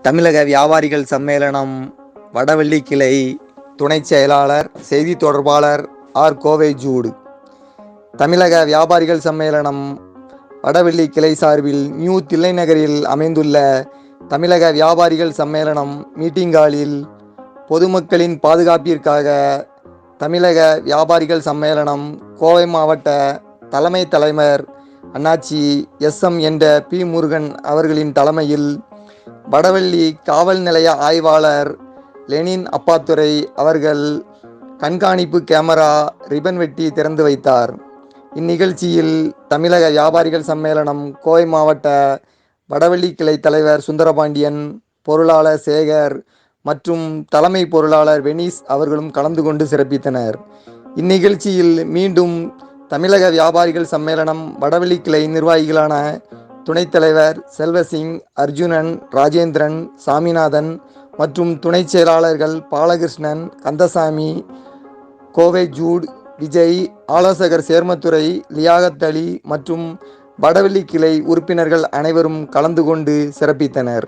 தமிழக வியாபாரிகள் சம்மேளனம் வடவள்ளி கிளை துணைச் செயலாளர் செய்தி தொடர்பாளர் ஆர். கோவை ஜூட். தமிழக வியாபாரிகள் சம்மேளனம் வடவள்ளி கிளை சார்பில் நியூ தில்லைநகரில் அமைந்துள்ள தமிழக வியாபாரிகள் சம்மேளனம் மீட்டிங் ஹாலில் பொதுமக்களின் பாதுகாப்பிற்காக தமிழக வியாபாரிகள் சம்மேளனம் கோவை மாவட்ட தலைமை தலைவர் அண்ணாச்சி எஸ்.எம். என்ற பி. முருகன் அவர்களின் தலைமையில் வடவள்ளி காவல் நிலைய ஆய்வாளர் லெனின் அப்பாத்துரை அவர்கள் கண்காணிப்பு கேமரா ரிப்பன் வெட்டி திறந்து வைத்தார். இந்நிகழ்ச்சியில் தமிழக வியாபாரிகள் சம்மேளனம் கோவை மாவட்ட வடவள்ளி கிளை தலைவர் சுந்தரபாண்டியன், பொருளாளர் சேகர் மற்றும் தலைமை பொருளாளர் வெனிஸ் அவர்களும் கலந்து கொண்டு சிறப்பித்தனர். இந்நிகழ்ச்சியில் மீண்டும் தமிழக வியாபாரிகள் சம்மேளனம் வடவள்ளி கிளை நிர்வாகிகளான துணைத் தலைவர் செல்வசிங், அர்ஜுனன், ராஜேந்திரன், சாமிநாதன் மற்றும் துணைச் செயலாளர்கள் பாலகிருஷ்ணன், கந்தசாமி, கோவை ஜூட், விஜய், ஆலோசகர் சேர்மத்துரை, லியாகத் அலி மற்றும் வடவள்ளி கிளை உறுப்பினர்கள் அனைவரும் கலந்து கொண்டு சிறப்பித்தனர்.